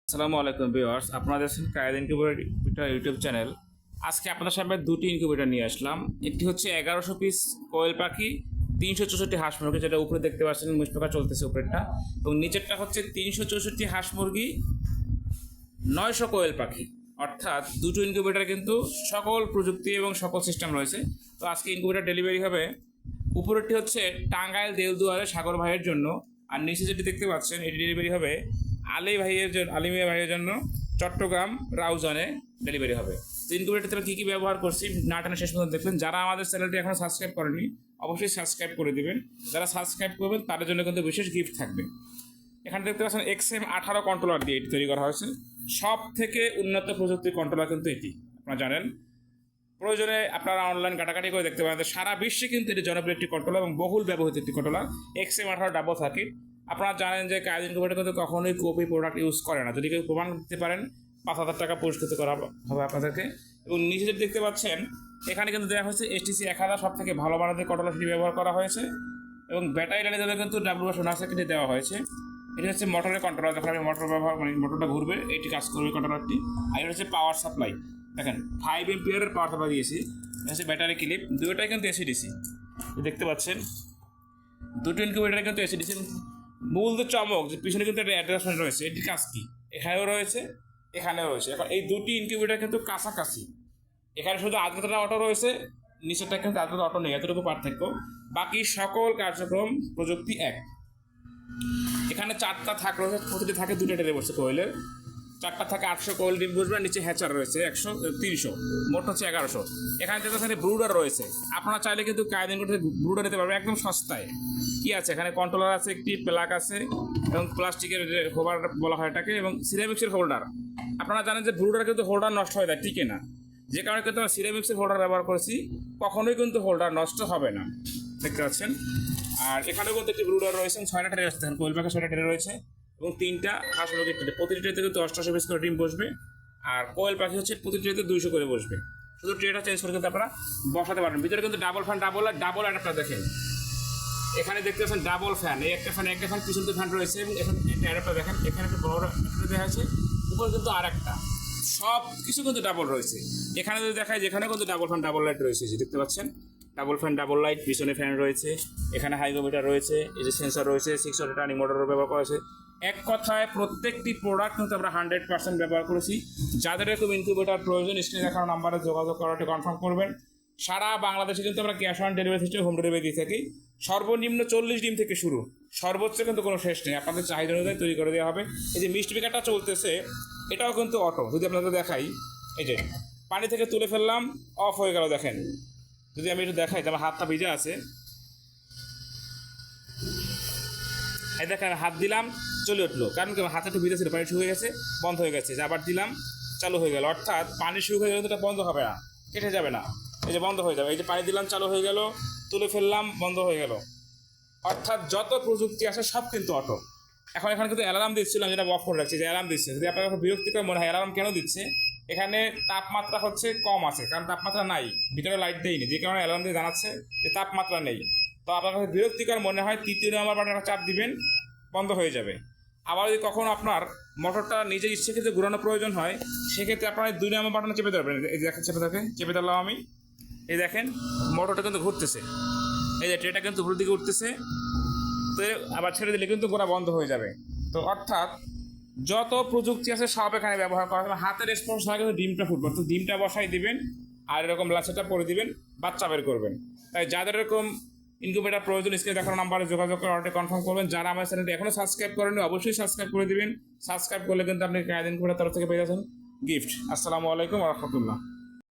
আসসালামু আলাইকুম ভিউয়ার্স, আপনারা দেখছেন কায়েদ ইনকিউবেটর ইউটিউব চ্যানেল। আজকে আপনাদের সামনে দুটি ইনকিউবেটর নিয়ে আসলাম। একটি হচ্ছে 1100 পিস কোয়েল পাখি, 364 হাঁস মুরগি, যেটা উপরে দেখতে পাচ্ছেন মুশ পোকা চলতেছে উপরেরটা, এবং নিচেরটা হচ্ছে 364 হাঁস মুরগি, 900 কোয়েল পাখি। অর্থাৎ দুটো ইনকিউবেটর কিন্তু সকল প্রযুক্তি এবং সকল সিস্টেম রয়েছে। তো আজকে ইনকিউবেটর ডেলিভারি হবে। উপরেরটি হচ্ছে টাঙ্গাইল দেলদুয়ারে সাগর ভাইয়ের জন্য, আর নিচে যেটি দেখতে পাচ্ছেন এটি ডেলিভারি হবে আলিমিয়া ভাইয়ের জন্য চট্টগ্রাম রাউজানে ডেলিভারি হবে। তো ইনকিউবেটর কী কী ব্যবহার করছি না টানা শেষ পর্যন্ত দেখবেন। যারা আমাদের চ্যানেলটি এখনও সাবস্ক্রাইব করেনি অবশ্যই সাবস্ক্রাইব করে দিবেন। যারা সাবস্ক্রাইব করবেন তাদের জন্য কিন্তু বিশেষ গিফট থাকবে। এখানে দেখতে পাচ্ছেন XM18 কন্ট্রোলার দিয়ে এটি তৈরি করা হয়েছে। সব থেকে উন্নত প্রযুক্তির কন্ট্রোলার কিন্তু এটি, আপনারা জানেন। প্রয়োজনে আপনারা অনলাইন ঘাটাঘাটি করে দেখতে পারেন। সারা বিশ্বে কিন্তু এটি জনপ্রিয় একটি কন্ট্রোলার এবং বহুল ব্যবহৃত একটি কন্ট্রোলার। XM18 double circuit. আপনারা জানেন যে কায়েদ ইনকিউবেটর কিন্তু কখনোই কপি প্রোডাক্ট ইউজ করে না। যদি কেউ প্রমাণ দিতে পারেন 5,000 টাকা পুরস্কৃত করা হবে আপনাদেরকে। এবং নিচে যেটা দেখতে পাচ্ছেন এখানে কিন্তু দেওয়া হয়েছে STC 1000 সব থেকে ভালো মানের কন্ট্রোলার সেটি ব্যবহার করা হয়েছে, এবং ব্যাটারি লাইনে যাদের কিন্তু WS সার্কিটে দেওয়া হয়েছে। এটা হচ্ছে মোটরের কন্ট্রোলার, যখন আমি মোটর ব্যবহার মানে মোটরটা ঘুরবে এটি কাজ করবে কন্ট্রোলারটি। আর এটা হচ্ছে পাওয়ার সাপ্লাই, দেখেন 5 এম্পিয়ারের পাওয়ার সাপ্লাই দিয়েছি। এটা হচ্ছে ব্যাটারি ক্লিপ, দুটোটাই কিন্তু এসিডিসি দেখতে পাচ্ছেন। দুটো ইনকিউবেটারে কিন্তু এসিডিসি। মূল যে চমক যে পিছনে কিন্তু একটা অ্যাড্রেসমেন্ট রয়েছে, এটির কাজ কি এখানেও রয়েছে এখানেও রয়েছে। এখন এই দুটি ইনকিউবেটার কিন্তু কাছাকাছি। এখানে শুধু আর্দ্রতা অটো রয়েছে, নিচেরটা কিন্তু আর্দ্রতা অটো নেই, এতটুকু পার্থক্য। বাকি সকল কার্যক্রম প্রযুক্তি এক। এখানে 4টা থাক রয়েছে, প্রতিটি থাকে 2টা টেরে বসছে কোয়েলের। 4টা থাকে 800 কোয়েল ডিম বসবে, নিচে হ্যাচার রয়েছে 300, মোট হচ্ছে 1100। এখানে যেখানে ব্রুডার রয়েছে, আপনারা চাইলে কিন্তু কায়েদ ইনকিউবেটর ব্রুডার নিতে পারবেন একদম সস্তায়। কি আছে এখানে? কন্ট্রোলার আছে, একটি প্লাগ আছে, এবং প্লাস্টিকের হোল্ডার বলা হয় এটাকে, এবং সিরামিক্সের হোল্ডার। আপনারা জানেন যে ব্রুডার কিন্তু হোল্ডার নষ্ট হয়ে যায়, টিকে না। যে কারণে কিন্তু আমরা সিরামিক্সের হোল্ডার ব্যবহার করেছি, কখনোই কিন্তু হোল্ডার নষ্ট হবে না, দেখতে পাচ্ছেন। আর এখানেও কিন্তু একটি ব্রুডার রয়েছে, 6টা ট্রে রয়েছে, কোয়েল পাখি 6টা ট্রে রয়েছে, এবং 3টা হাঁস মুরগির ট্রে। প্রতিটি ট্রেতে কিন্তু 88 পিস করে ডিম বসবে, আর কোয়েল পাখি হচ্ছে প্রতি ট্রেতে 200 করে বসবে। শুধু ট্রেটা চেঞ্জ করে কিন্তু আপনারা বসাতে পারবেন। ভিতরে কিন্তু ডাবল ফ্যান, ডাবল অ্যাডাপ্টার দেখেন। এখানে দেখতে পাচ্ছেন ডাবল ফ্যান, একটা ফ্যান পিছনে ফ্যান রয়েছে, এবং এখানে একটা অ্যাডাপ্টার দেখেন। এখানে একটা বড় অ্যাডাপ্টার দেখা আছে, উপরে কিন্তু আর একটা। সব কিছু কিন্তু ডাবল রয়েছে। এখানে যদি দেখায় যেখানে কিন্তু ডাবল ফ্যান ডাবল লাইট রয়েছে, দেখতে পাচ্ছেন ডাবল ফ্যান ডাবল লাইট, পিছনে ফ্যান রয়েছে, এখানে হাইগ্রোমিটার রয়েছে, এই যে সেন্সর রয়েছে, 6 ওয়াটের টার্নিং মোটর ব্যবহার করা হয়েছে। এক কথায় প্রত্যেকটি প্রোডাক্ট কিন্তু আমরা 100% ব্যবহার করেছি। যাদের এরকম ইনকিউবেটর প্রয়োজন স্ক্রিনে দেখানো নাম্বারে যোগাযোগ করাটি কনফার্ম করবেন। সারা বাংলাদেশে কিন্তু আমরা cash on delivery system home delivery দিয়ে থাকি। সর্বনিম্ন 40 ডিম থেকে শুরু, সর্বোচ্চ কিন্তু কোনো শেষ নেই। আপনাদের চাহিদা অনুযায়ী তৈরি করে দেওয়া হবে। এই যে মিস্ট মেকারটা চলতেছে, এটাও কিন্তু অটো। যদি আপনাদের দেখাই, এই যে পানি থেকে তুলে ফেললাম, অফ হয়ে গেল, দেখেন। যদি আমি একটু দেখাই যে আমার হাতটা ভিজে আছে, এই দেখেন হাত দিলাম চলে উঠলো, কারণ কি আমার হাতে একটু ভিজে ছিল, পানি শুকিয়ে গেছে, বন্ধ হয়ে গেছে। আবার দিলাম, চালু হয়ে গেল। অর্থাৎ পানি শুকিয়ে গেলে এটা বন্ধ হবে না, কেটে যাবে না, এই যে বন্ধ হয়ে যাবে। এই যে পানি দিলাম, চালু হয়ে গেল, তুলে ফেললাম, বন্ধ হয়ে গেল। অর্থাৎ যত প্রযুক্তি আছে সব কিন্তু অটো। এখন এখানে কিন্তু অ্যালার্ম দিচ্ছিলাম, যেটা অফ করে রাখছি, যে অ্যালার্ম দিচ্ছে। যদি আপনার বিরক্তিকর মনে হয় অ্যালার্ম কেন দিচ্ছে, এখানে তাপমাত্রা হচ্ছে কম আছে, কারণ তাপমাত্রা নাই, ভিতরে লাইট দেয়নি, যে কারণে অ্যালার্ম দিয়ে জানাচ্ছে যে তাপমাত্রা নেই। তো আপনার কাছে বিরক্তিকর মনে হয় 3য় নাম্বার বাটনে চাপ দিবেন, বন্ধ হয়ে যাবে। আবার যদি কখনো আপনার মোটরটা নিজের ইচ্ছাকৃত ঘুরানো প্রয়োজন হয়, সেক্ষেত্রে আপনার 2 নম্বর বাটনে চেপে ধরবেন। এই দেখেন চেপে ধরলাম আমি, এই দেখেন মোটরটা কিন্তু ঘুরতেছে, এই যে ট্রেটা কিন্তু উপরের দিকে উঠতেছে। তো আবার ছেড়ে দিলে কিন্তু গোড়া বন্ধ হয়ে যাবে। তো অর্থাৎ যত প্রযুক্তি আছে সব এখানে ব্যবহার করা হবে। হাতের স্পর্শ হয় কিন্তু ডিমটা ফুটবে, তো ডিমটা বসাই দিবেন, আর এরকম লাচেটা পরে দিবেন, বাচ্চা বের করবেন। তাই যাদের এরকম ইনকিউবেটর প্রয়োজন স্ক্রিনে দেখানো নাম্বারে যোগাযোগ করে অর্ডার কনফার্ম করবেন। যারা আমার চ্যানেলটি এখনও সাবস্ক্রাইব করেনি অবশ্যই সাবস্ক্রাইব করে দিবেন। সাবস্ক্রাইব করলে কিন্তু আপনি কায়েদ ইনকিউবেটর তরফ থেকে পেয়ে যাচ্ছেন গিফট। আসসালামু আলাইকুম ওয়া রাহমাতুল্লাহ।